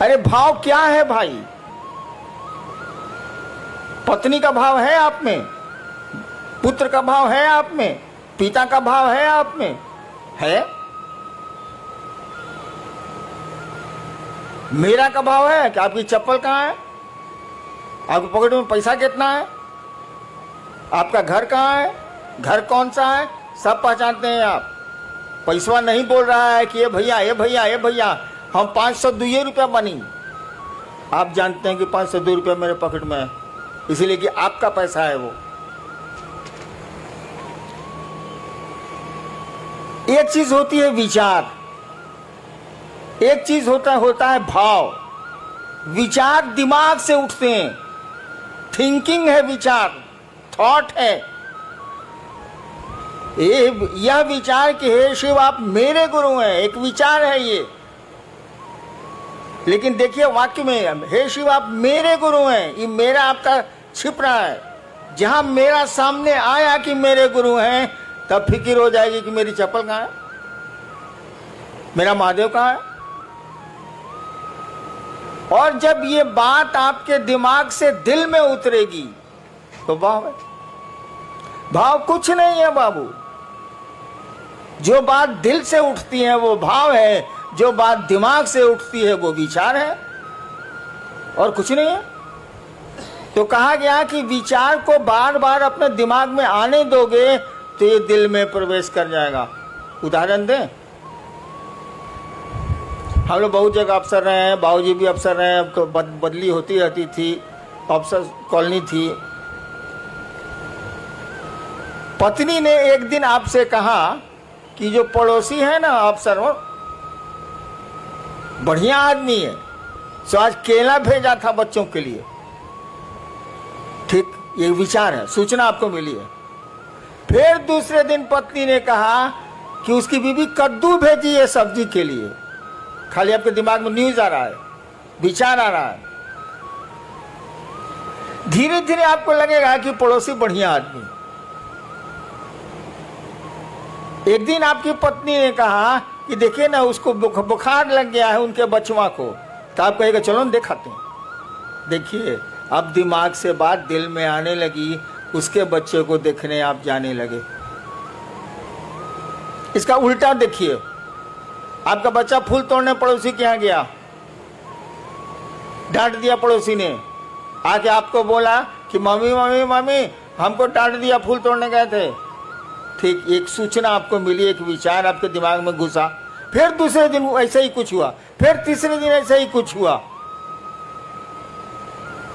अरे भाव क्या है भाई? पत्नी का भाव है आप में, पुत्र का भाव है आप में, पिता का भाव है आप में, है? मेरा का भाव है कि आपकी चप्पल कहाँ है, आपकी पॉकेट में पैसा कितना है, आपका घर कहाँ है, घर कौन सा है, सब पहचानते हैं आप। पैसा नहीं बोल रहा है कि ये भैया ये भैया ये भैया हम 502 रुपया बनी। आप जानते हैं कि 502 रुपया मेरे पॉकेट में है, इसलिए कि आपका पैसा है वो। एक चीज होती है विचार, एक चीज होता है भाव। विचार दिमाग से उठते हैं, थिंकिंग है विचार, थॉट है। यह विचार कि हे शिव आप मेरे गुरु हैं, एक विचार है ये। लेकिन देखिए वाक्य में हे शिव आप मेरे गुरु हैं, ये मेरा आपका छिप रहा है। जहां मेरा सामने आया कि मेरे गुरु हैं, तब फिक्र हो जाएगी कि मेरी चप्पल कहां है, मेरा महादेव कहां है। और जब ये बात आपके दिमाग से दिल में उतरेगी तो भाव है। भाव कुछ नहीं है बाबू, जो बात दिल से उठती है वो भाव है, जो बात दिमाग से उठती है वो विचार है, और कुछ नहीं है। तो कहा गया कि विचार को बार बार अपने दिमाग में आने दोगे तो ये दिल में प्रवेश कर जाएगा। उदाहरण दें, हम लोग बहुत जगह अफसर रहे हैं, बाबूजी भी अफसर रहे हैं, तो बदली होती रहती थी, अफसर कॉलोनी थी। पत्नी ने एक दिन आपसे कहा कि जो पड़ोसी है ना अफसर, वो बढ़िया आदमी है, सो आज केला भेजा था बच्चों के लिए। ठीक, ये विचार है, सूचना आपको मिली है। फिर दूसरे दिन पत्नी ने कहा कि उसकी बीवी कद्दू भेजी है सब्जी के लिए। खाली आपके दिमाग में न्यूज आ रहा है, विचार आ रहा है। धीरे धीरे आपको लगेगा कि पड़ोसी बढ़िया आदमी। एक दिन आपकी पत्नी ने कहा कि देखिए ना उसको बुखार लग गया है उनके बचवा को, तो आप कहेगा चलो ना दिखाते हैं। देखिए अब दिमाग से बात दिल में आने लगी, उसके बच्चे को देखने आप जाने लगे। इसका उल्टा देखिए, आपका बच्चा फूल तोड़ने पड़ोसी के यहाँ गया, डांट दिया पड़ोसी ने, आके आपको बोला कि मम्मी मम्मी मम्मी हमको डांट दिया, फूल तोड़ने गए थे। ठीक, एक सूचना आपको मिली, एक विचार आपके दिमाग में घुसा। फिर दूसरे दिन ऐसा ही कुछ हुआ, फिर तीसरे दिन ऐसा ही कुछ हुआ।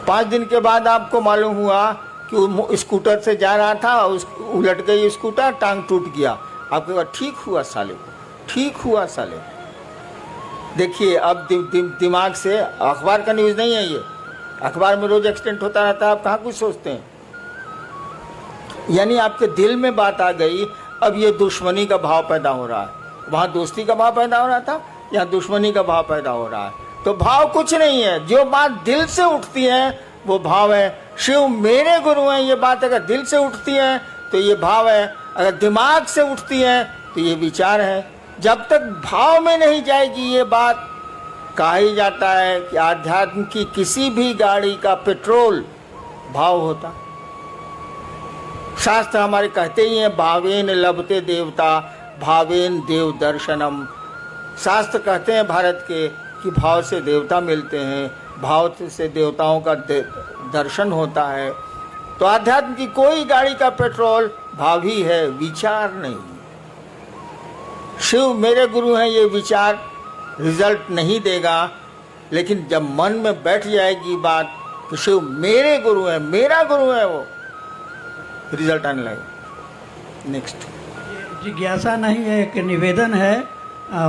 5 दिन के बाद आपको मालूम हुआ कि वो स्कूटर से जा रहा था, उलट गई स्कूटर, टांग टूट गया। आपको कहा ठीक हुआ साले को, ठीक हुआ साले। देखिए अब दिमाग से, अखबार का न्यूज़ नहीं है ये, अखबार में रोज एक्सीडेंट होता रहता है, आप कहाँ कुछ सोचते हैं। यानी आपके दिल में बात आ गई, अब ये दुश्मनी का भाव पैदा हो रहा है। वहाँ दोस्ती का भाव पैदा हो रहा था, यहाँ दुश्मनी का भाव पैदा हो रहा है। तो भाव कुछ नहीं है, जो बात दिल से उठती है वो भाव है। शिव मेरे गुरु हैं, ये बात अगर दिल से उठती है तो ये भाव है, अगर दिमाग से उठती है तो ये विचार है। जब तक भाव में नहीं जाएगी ये बात, कहा ही जाता है कि आध्यात्म की किसी भी गाड़ी का पेट्रोल भाव होता। शास्त्र हमारे कहते ही हैं भावेन लभते देवता भावेन देव दर्शनम। शास्त्र कहते हैं भारत के कि भाव से देवता मिलते हैं, भाव से देवताओं का दर्शन होता है। तो आध्यात्म की कोई गाड़ी का पेट्रोल भाव ही है, विचार नहीं। शिव मेरे गुरु हैं, ये विचार रिजल्ट नहीं देगा, लेकिन जब मन में बैठ जाएगी बात कि शिव मेरे गुरु हैं, मेरा गुरु है, वो रिजल्ट आने लगेगा। नेक्स्ट जिज्ञासा नहीं है, एक निवेदन है।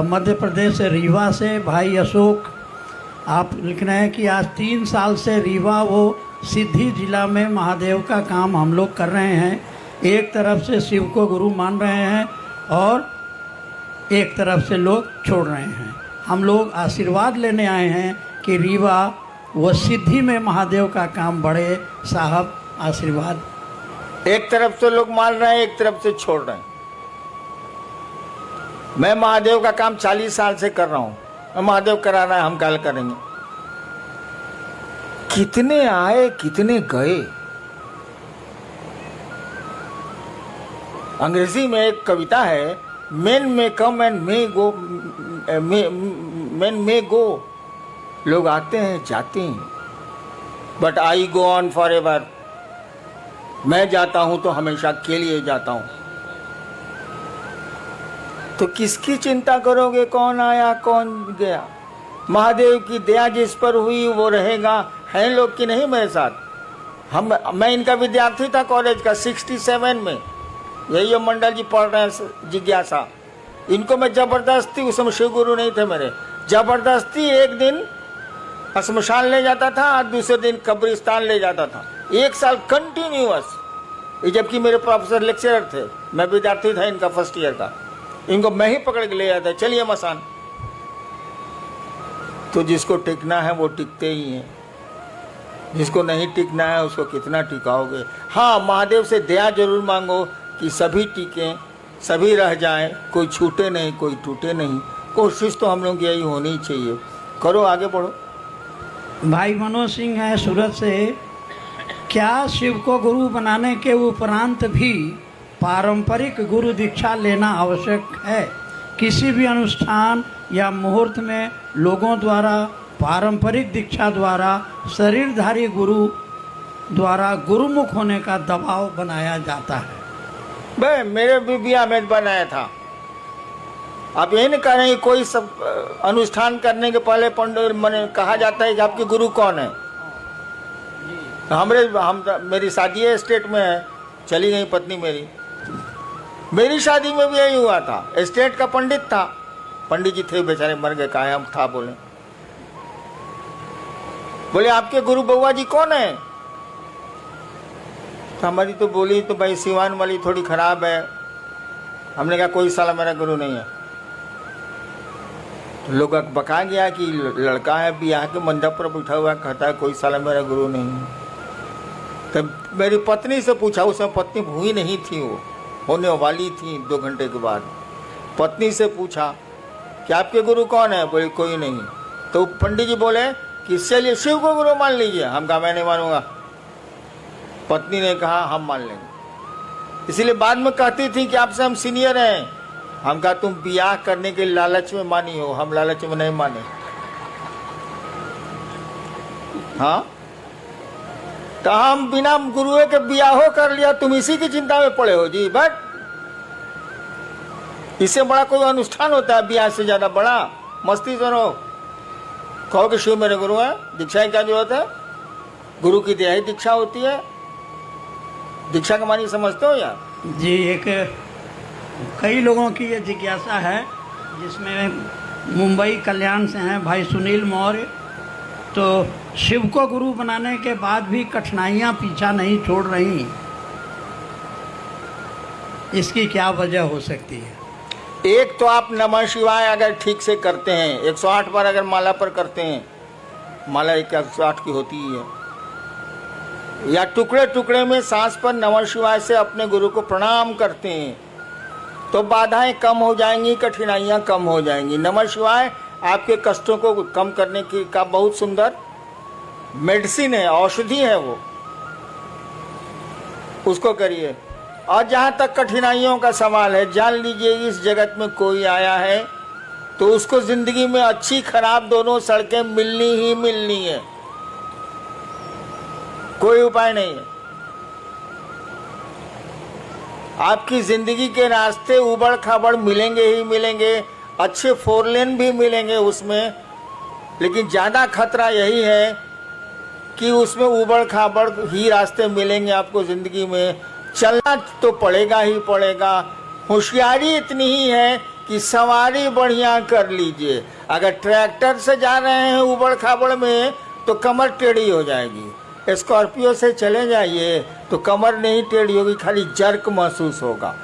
मध्य प्रदेश से रीवा से भाई अशोक आप लिख रहे हैं कि आज 3 साल से रीवा वो सिद्धि जिला में महादेव का काम हम लोग कर रहे हैं। एक तरफ से शिव को गुरु मान रहे हैं और एक तरफ से लोग छोड़ रहे हैं। हम लोग आशीर्वाद लेने आए हैं कि रीवा वो सिद्धि में महादेव का काम बढ़े। साहब आशीर्वाद। एक तरफ से लोग मान रहे हैं, एक तरफ से छोड़ रहे हैं। मैं महादेव का काम 40 साल से कर रहा हूँ, महादेव कराना है, हम कल करेंगे। कितने आए कितने गए। अंग्रेजी में एक कविता है, मेन में come and may go, main मे गो, लोग आते हैं जाते हैं, but I go on for ever, मैं जाता हूं तो हमेशा के लिए जाता हूं। तो किसकी चिंता करोगे, कौन आया कौन गया। महादेव की दया जिस पर हुई वो रहेगा। हैं लोग कि नहीं मेरे साथ। मैं इनका विद्यार्थी था कॉलेज का 67 में, यही मंडल जी पढ़ रहे हैं जिज्ञासा। इनको मैं जबरदस्ती, उस समय शिव गुरु नहीं थे मेरे, जबरदस्ती एक दिन श्मशान ले जाता था और दूसरे दिन कब्रिस्तान ले जाता था, 1 साल कंटिन्यूअस। जबकि मेरे प्रोफेसर लेक्चरर थे, मैं विद्यार्थी था इनका फर्स्ट ईयर का। इनको मैं ही पकड़ के ले जाता, चलिए मसान। तो जिसको टिकना है वो टिकते ही हैं, जिसको नहीं टिकना है उसको कितना टिकाओगे। हाँ, महादेव से दया जरूर मांगो कि सभी टिकें, सभी रह जाएं, कोई छूटे नहीं, कोई टूटे नहीं। कोशिश तो हम लोग यही होनी चाहिए। करो, आगे बढ़ो। भाई मनोज सिंह है सूरत से। क्या शिव को गुरु बनाने के उपरांत भी पारंपरिक गुरु दीक्षा लेना आवश्यक है? किसी भी अनुष्ठान या मुहूर्त में लोगों द्वारा पारंपरिक दीक्षा द्वारा शरीरधारी गुरु द्वारा गुरुमुख होने का दबाव बनाया जाता है। भाई मेरे भी बिया में बनाया था। आप यही नहीं कह रहे हैं, कोई सब अनुष्ठान करने के पहले पंडित मैंने कहा जाता है कि आपके गुरु कौन है। मेरी शादी एस्टेट में है, चली गई पत्नी मेरी शादी में भी यही हुआ था। एस्टेट का पंडित था, पंडित जी थे बेचारे, मर गए, कहा हम था बोले आपके गुरु बउआ जी कौन है। तो हमारी तो बोली तो भाई सिवान वाली थोड़ी खराब है। हमने कहा कोई साला मेरा गुरु नहीं है। तो लोग बका गया कि लड़का है ब्याह के मंडप पर बैठा हुआ, कहता है कोई साला मेरा गुरु नहीं है। तो मेरी पत्नी से पूछा, उस समय पत्नी हुई नहीं थी, वो होने वाली थी 2 घंटे के बाद। पत्नी से पूछा कि आपके गुरु कौन है, बोले कोई नहीं। तो पंडित जी बोले कि चलिए शिव को गुरु मान लीजिए। हम कहा मैं नहीं मानूंगा। पत्नी ने कहा हम मान लेंगे। इसीलिए बाद में कहती थी कि आपसे हम सीनियर हैं। हम कहा तुम ब्याह करने के लालच में मानी हो, हम लालच में नहीं माने। हाँ, तो हम बिना गुरुए के ब्याहो कर लिया, तुम इसी की चिंता में पड़े हो जी। बट इससे बड़ा कोई अनुष्ठान होता है ब्याह से ज्यादा बड़ा? मस्ती सुनो, कहो कि शिव मेरे गुरु है, दीक्षा की क्या जरूरत है? गुरु की दया ही दीक्षा होती है। दीक्षा का मानी समझते हो यार? जी, एक कई लोगों की ये जिज्ञासा है, जिसमें मुंबई कल्याण से हैं भाई सुनील मौर्य। तो शिव को गुरु बनाने के बाद भी कठिनाइयाँ पीछा नहीं छोड़ रही, इसकी क्या वजह हो सकती है? एक तो आप नमः शिवाय अगर ठीक से करते हैं, 108 बार अगर माला पर करते हैं, माला 108 की होती ही है, या टुकड़े टुकड़े में सांस पर नमः शिवाय से अपने गुरु को प्रणाम करते हैं, तो बाधाएं कम हो जाएंगी, कठिनाइयां कम हो जाएंगी। नमः शिवाय आपके कष्टों को कम करने की का बहुत सुंदर मेडिसिन है, औषधि है वो, उसको करिए। और जहां तक कठिनाइयों का सवाल है, जान लीजिए इस जगत में कोई आया है तो उसको जिंदगी में अच्छी खराब दोनों सड़कें मिलनी ही मिलनी है, कोई उपाय नहीं है। आपकी जिंदगी के रास्ते उबड़ खाबड़ मिलेंगे ही मिलेंगे, अच्छे 4 लेन भी मिलेंगे उसमें, लेकिन ज्यादा खतरा यही है कि उसमें उबड़ खाबड़ ही रास्ते मिलेंगे आपको जिंदगी में। चलना तो पड़ेगा ही पड़ेगा। होशियारी इतनी ही है कि सवारी बढ़िया कर लीजिए। अगर ट्रैक्टर से जा रहे हैं उबड़ खाबड़ में तो कमर टेढ़ी हो जाएगी। स्कॉर्पियो से चले जाइए तो कमर नहीं टेढ़ी होगी, खाली जर्क महसूस होगा।